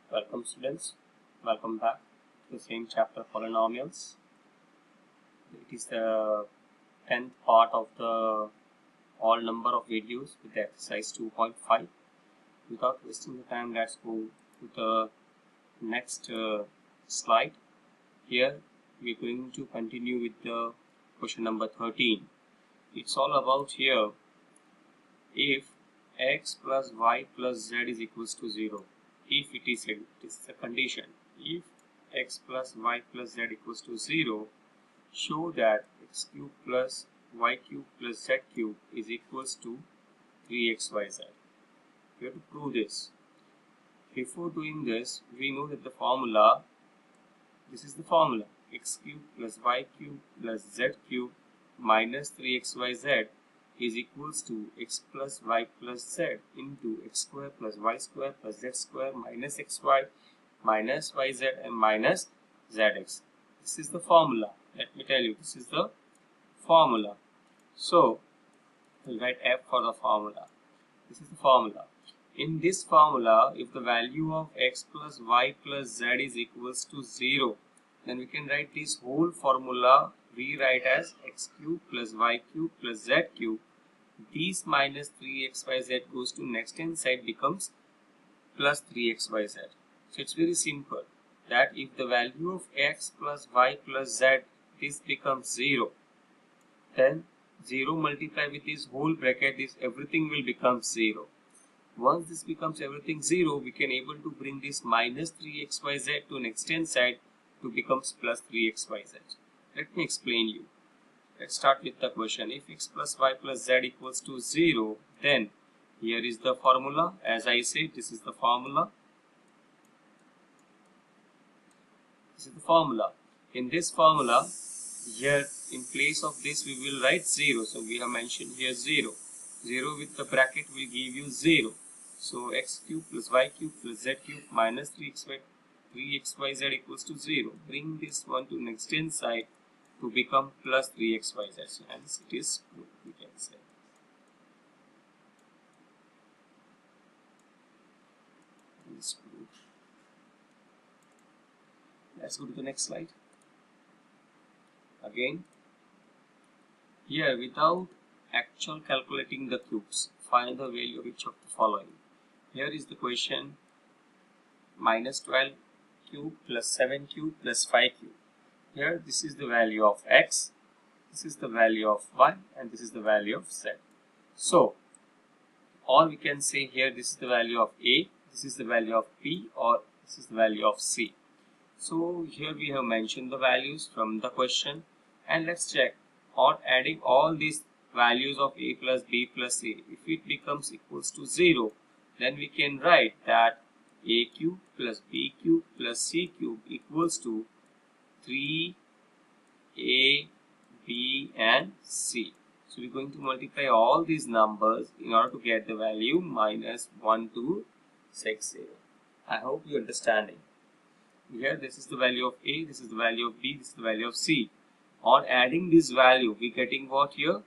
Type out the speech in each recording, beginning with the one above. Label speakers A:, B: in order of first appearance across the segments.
A: Welcome students, welcome back to the same chapter polynomials. It is the 10th part of the all number of videos with the exercise 2.5. Without wasting the time, let's go to the next slide. Here we are going to continue with the question number 13. It's all about here if x plus y plus z is equals to 0. If it is a condition. If x plus y plus z equals to 0, show that x cube plus y cube plus z cube is equals to 3xyz. We have to prove this. Before doing this, we know that the formula, this is the formula, x cube plus y cube plus z cube minus 3xyz is equals to x plus y plus z into x square plus y square plus z square minus xy minus yz and minus zx. This is the formula. Let me tell you, this is the formula. So, we'll write F for the formula. This is the formula. In this formula, if the value of x plus y plus z is equals to 0, then we can write this whole formula, rewrite as x cube plus y cube plus z cube. These minus 3xyz goes to next hand side becomes plus 3xyz. So it's very simple that if the value of x plus y plus z this becomes 0, then 0 multiplied with this whole bracket, this everything will become 0. Once this becomes everything 0, we can able to bring this minus 3xyz to next hand side to becomes plus 3xyz. Let me explain you. Let's start with the question. If x plus y plus z equals to 0, then here is the formula. As I said, this is the formula. This is the formula. In this formula, here in place of this we will write 0. So we have mentioned here 0. 0 with the bracket will give you 0. So x cube plus y cube plus z cube minus 3xyz equals to 0. Bring this one to next hand side to become plus 3xyz. So hence it is proved, we can say. It's proved. Let's go to the next slide. Again, here without actual calculating the cubes, find the value of each of the following. Here is the question: minus 12 cube plus 7 cube plus 5 cube. Here this is the value of x, this is the value of y, and this is the value of z. So, all we can say here, this is the value of a, this is the value of b, or this is the value of c. So, here we have mentioned the values from the question, and let's check on adding all these values of a plus b plus c. If it becomes equals to 0, then we can write that a cube plus b cube plus c cube equals to 3a, b and c. So we're going to multiply all these numbers in order to get the value minus 1260. I hope you're understanding. Here this is the value of a, this is the value of b, this is the value of c. On adding this value, we getting what here?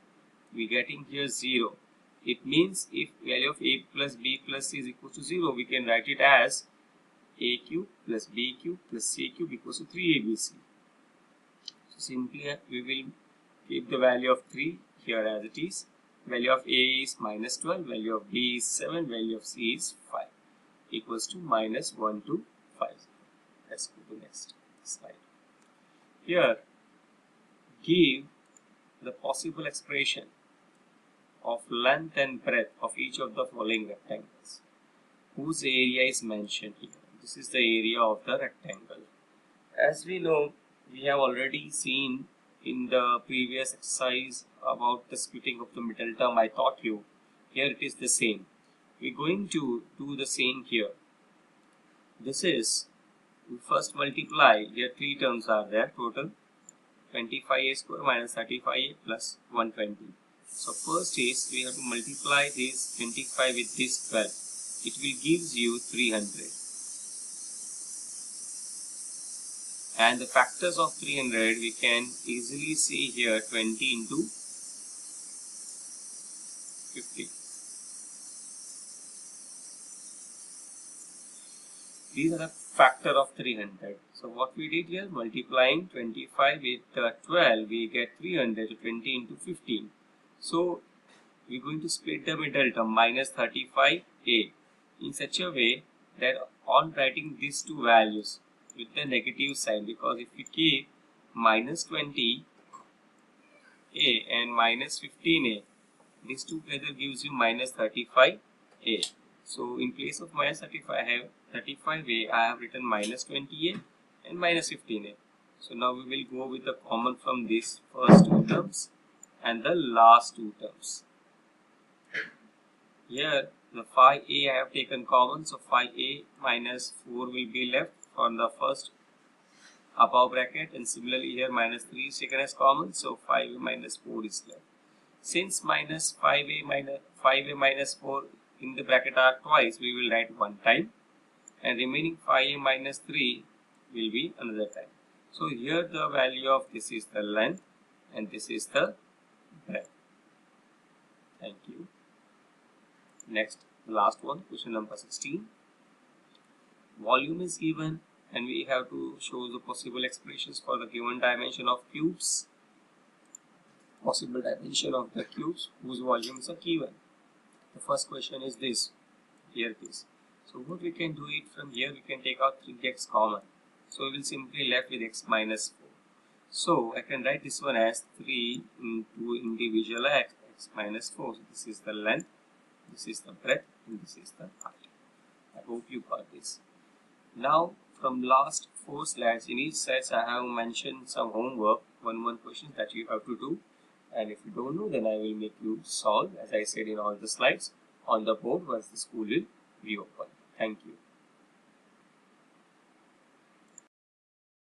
A: We getting here 0. It means if value of a plus b plus c is equal to 0, we can write it as a cube plus b cube plus c cube equals to 3abc. So simply we will keep the value of 3 here as it is. Value of a is minus 12, value of b is 7, value of c is 5 equals to minus 1250. Let's go to the next slide. Here, give the possible expression of length and breadth of each of the following rectangles whose area is mentioned here. This is the area of the rectangle. As we know, we have already seen in the previous exercise about the splitting of the middle term. I taught you. Here it is the same. We're going to do the same here. This is, we first multiply, here 3 terms are there total, 25a square minus 35a plus 120. So first is, we have to multiply this 25 with this 12. It will gives you 300. And the factors of 300 we can easily see here, 20 into 50. these are the factor of 300. So what we did here, multiplying 25 with 12, we get 300, so 20 into 15. So we're going to split the middle term, minus 35a, in such a way that on writing these two values with the negative sign, because if we keep minus 20a and minus 15a, these two together gives you minus 35a. So in place of minus 35, I have 35a, I have written minus 20a and minus 15a. So now we will go with the common from these first two terms and the last two terms. Here the 5a I have taken common, so 5a minus 4 will be left from the first above bracket, and similarly here minus 3 is taken as common, so 5a minus 4 is left. Since minus 5a minus 4 in the bracket are twice, we will write one time, and remaining 5a minus 3 will be another time. So here the value of this is the length and this is the breadth. Thank you. Next, the last one, question number 16. Volume is given and we have to show the possible expressions for the given dimension of cubes. Possible dimension of the cubes whose volumes are given. The first question is this, here it is. So what we can do it from here, we can take out 3x common. So we will simply left with x minus 4. So I can write this one as 3 into individual x minus 4. So this is the length, this is the breadth, and this is the height. I hope you got this. Now from last 4 slides, in each slides I have mentioned some homework, one questions that you have to do. And if you don't know, then I will make you solve, as I said in all the slides, on the board once the school will be open.